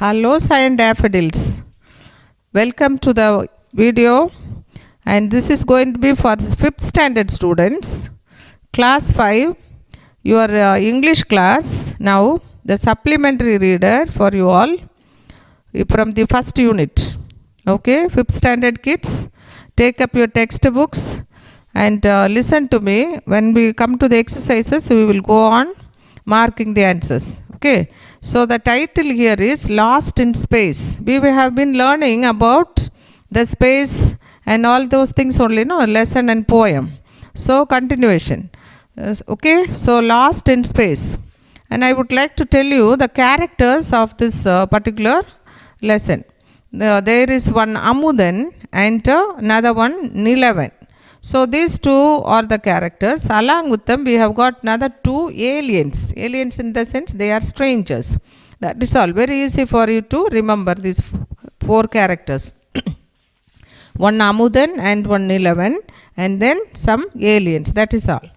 Hello, Cyan Daffodils. Welcome to the video, and this is going to be for 5th standard students, class 5, your English class. Now, the supplementary reader for you all from the first unit. Okay, 5th standard kids, take up your textbooks and listen to me. When we come to the exercises, we will go on marking the answers. Okay, so the title here is Lost in Space. We have been learning about the space and all those things only, no, lesson and poem. So continuation. Okay, so Lost in Space, and I would like to tell you the characters of this particular lesson. There is one Amudan and another one Nilavan. So these two are the characters. Along with them, we have got another two aliens. Aliens in the sense they are strangers. That is all. Very easy for you to remember these four characters. One Amudan and one Nilavan, and then some aliens. That is all.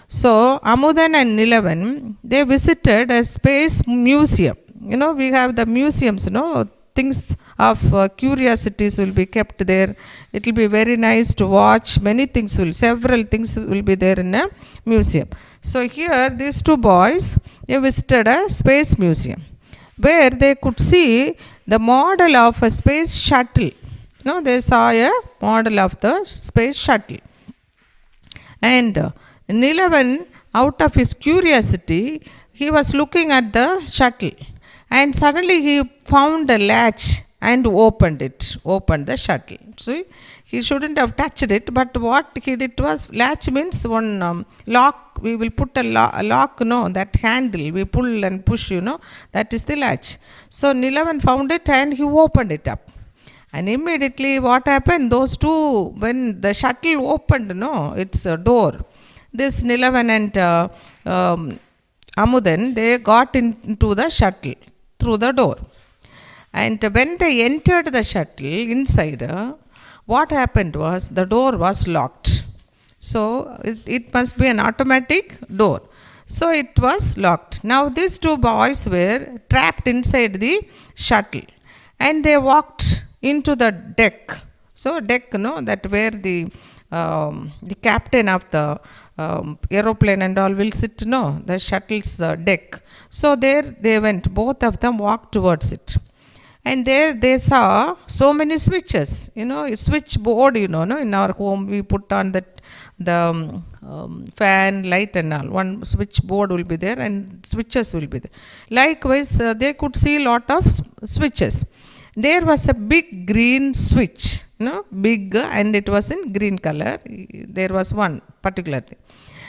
So Amudan and Nilavan, they visited a space museum. You know, we have the museums, you know, things of curiosities will be kept there. It will be very nice to watch. Several things will be there in a museum. So here these two boys, they visited a space museum where they could see the model of a space shuttle. No, they saw a model of the space shuttle. And Nilavan, out of his curiosity, he was looking at the shuttle. And suddenly he found a latch and opened the shuttle. See, he shouldn't have touched it, but what he did was, latch means one lock. We will put a lock, no, that handle, we pull and push, you know, that is the latch. So Nilavan found it and he opened it up. And immediately what happened, those two, when the shuttle opened, no, it's a door. This Nilavan and Amudan, they got into the shuttle through the door. And when they entered the shuttle inside, what happened was the door was locked. So it must be an automatic door. So it was locked. Now these two boys were trapped inside the shuttle and they walked into the deck. So deck, no, that where the captain of the aeroplane and all will sit, no, the shuttle's deck. So there they went, both of them walked towards it. And there they saw so many switches, you know, switchboard, you know, no, in our home we put on the fan, light and all. One switchboard will be there and switches will be there. Likewise, they could see lot of switches. There was a big green switch, you know, big, and it was in green color. There was one particular thing.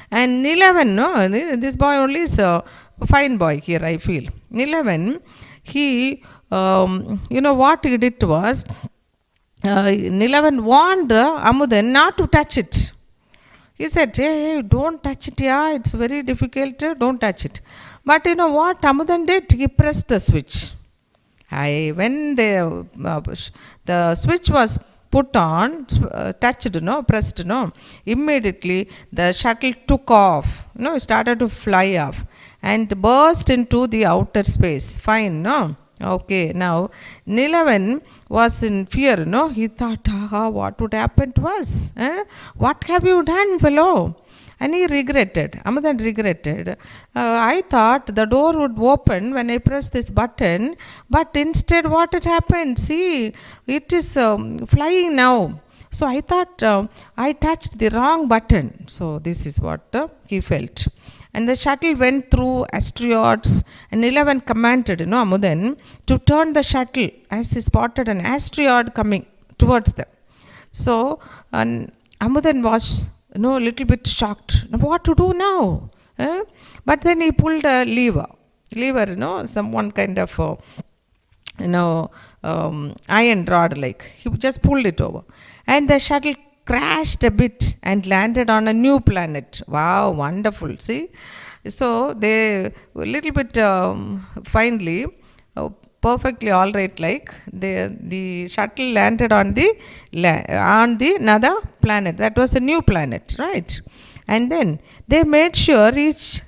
And Nilavan, no, this boy only is a fine boy here, I feel. Nilavan, he, you know, what he did was, Nilavan warned Amudan not to touch it. He said, hey, don't touch it, yeah, it's very difficult, don't touch it. But you know what Amudan did? He pressed the switch. When the switch was put on, touched, no, pressed, no, immediately the shuttle took off, no, started to fly off and burst into the outer space. Fine, no? Okay, now Nilavan was in fear, no? He thought, what would happen to us? What have you done, fellow? And he regretted. Amudan regretted. I thought the door would open when I press this button, but instead what had happened? See, it is flying now. So I thought I touched the wrong button. So this is what he felt. And the shuttle went through asteroids, and Nilavan commanded, you know, Amudan to turn the shuttle as he spotted an asteroid coming towards them. So Amudan was, you know, a little bit shocked. What to do now? But then he pulled a lever, you know, one kind of, you know, iron rod like. He just pulled it over. And the shuttle crashed a bit and landed on a new planet. Wow, wonderful. See? So they, a little bit finely, perfectly all right, like the shuttle landed on the another planet. That was a new planet, right? And then they made sure each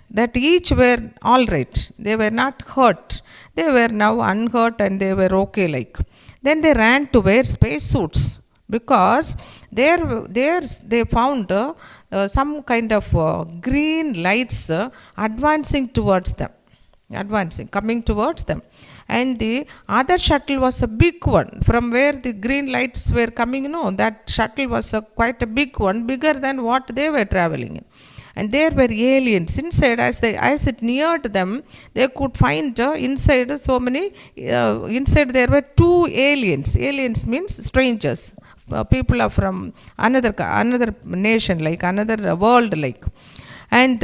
were all right. They were not hurt. they were now unhurt and they were okay like. Then they ran to wear space suits because there they found some kind of green lights advancing towards them, coming towards them. And the other shuttle was a big one. From where the green lights were coming, that shuttle was quite a big one, bigger than what they were traveling in. And there were aliens inside. As it neared them, they could find inside so many. Inside there were two aliens. Aliens means strangers. People are from another nation, like another world, like. And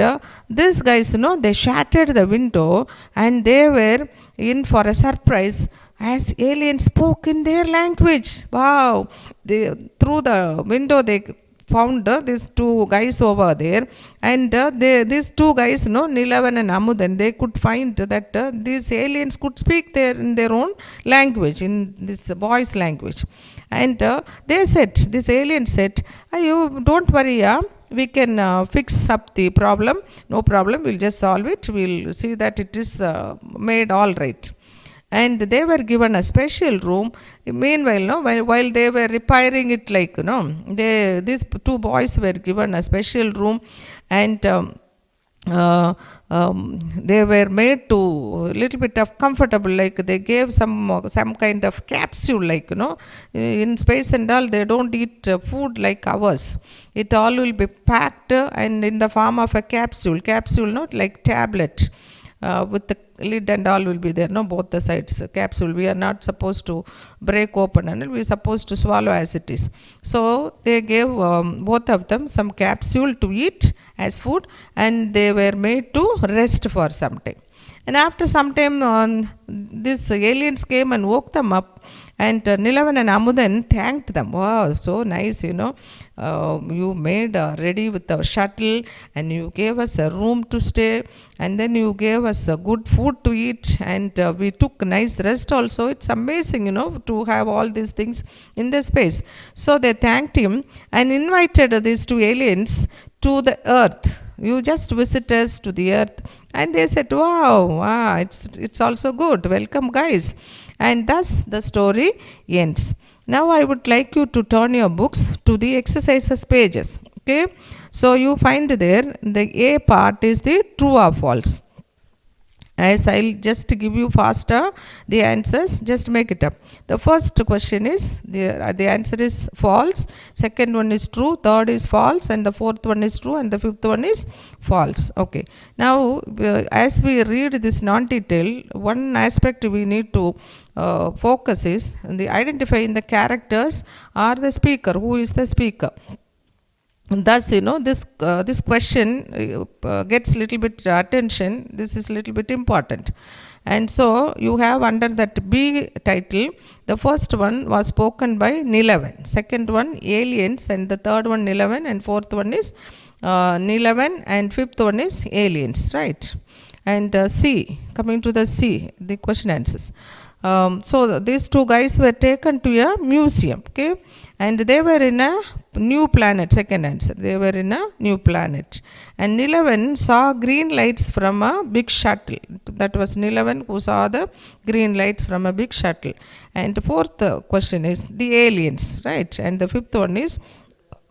these guys, they shattered the window and they were in for a surprise as aliens spoke in their language. Wow! Through the window they found these two guys over there, and these two guys, Nilavan and Amudan, they could find that these aliens could speak in their own language, in this boy's language. And this alien said, you don't worry, we can fix up the problem, no problem, we'll just solve it, we'll see that it is made all right. And they were given a special room. Meanwhile, while they were repairing it, like, these two boys were given a special room, and they were made to a little bit of comfortable, like they gave some kind of capsule, like, in space and all, they don't eat food like ours. It all will be packed and in the form of a capsule, not like tablet. With the lid and all will be there, both the sides. Capsule, we are not supposed to break open and we are supposed to swallow as it is. So they gave both of them some capsule to eat as food, and they were made to rest for some time. And after some time, these aliens came and woke them up. And Nilavan and Amudan thanked them. Wow, so nice, you made ready with the shuttle, and you gave us a room to stay, and then you gave us good food to eat, and we took nice rest also. It's amazing, to have all these things in the space. So they thanked him and invited these two aliens to the earth. You just visit us to the earth. And they said, wow, it's also good. Welcome, guys. And thus the story ends. Now I would like you to turn your books to the exercises pages. Okay. So you find there the A part is the true or false. As I'll just give you faster the answers, just make it up. The first question is, the answer is false, second one is true, third is false, and the fourth one is true, and the fifth one is false. Okay. Now, as we read this non-detail, one aspect we need to focus is the identifying the characters or the speaker. Who is the speaker? Thus, this question gets little bit attention. This is little bit important. And so, you have under that B title, the first one was spoken by Nilavan, second one aliens, and the third one Nilavan, and fourth one is Nilavan, and fifth one is aliens, right? And C, coming to the C, the question answers. So, these two guys were taken to a museum, okay? And they were in a new planet, second answer. They were in a new planet. And Nilavan saw green lights from a big shuttle. That was Nilavan who saw the green lights from a big shuttle. And the fourth question is the aliens, right? And the fifth one is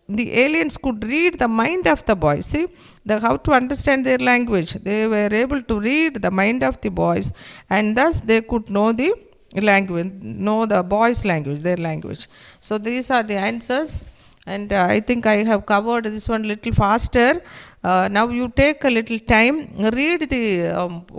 the aliens could read the mind of the boys. See, how to understand their language. They were able to read the mind of the boys, and thus they could know the language, know the boys' language, their language. So these are the answers, and I think I have covered this one little faster. Now you take a little time, read the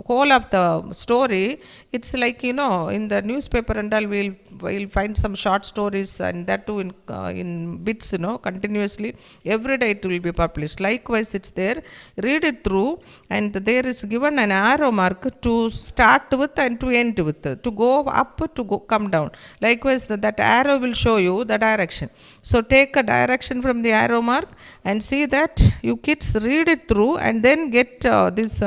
whole of the story. It's like, in the newspaper and all, we'll find some short stories, and that too in bits, continuously. Every day it will be published. Likewise, it's there. Read it through, and there is given an arrow mark to start with and to end with, to go up, to come down. Likewise, that arrow will show you the direction. So take a direction from the arrow mark and see that you kids read it through, and then get this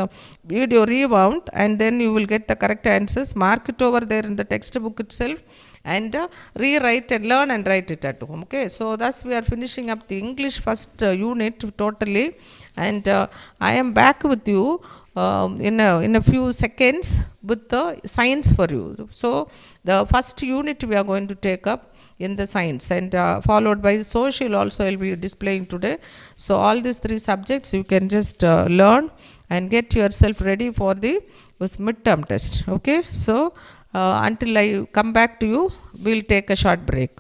video rewound, and then you will get the correct answers. Mark it over there in the textbook itself, and rewrite and learn and write it at home. Okay, so thus we are finishing up the English first unit totally, and I am back with you in a few seconds with the science for you. So the first unit we are going to take up in the science, and followed by social also I will be displaying today. So all these three subjects you can just learn and get yourself ready for the midterm test. Okay, so until I come back to you, we'll take a short break.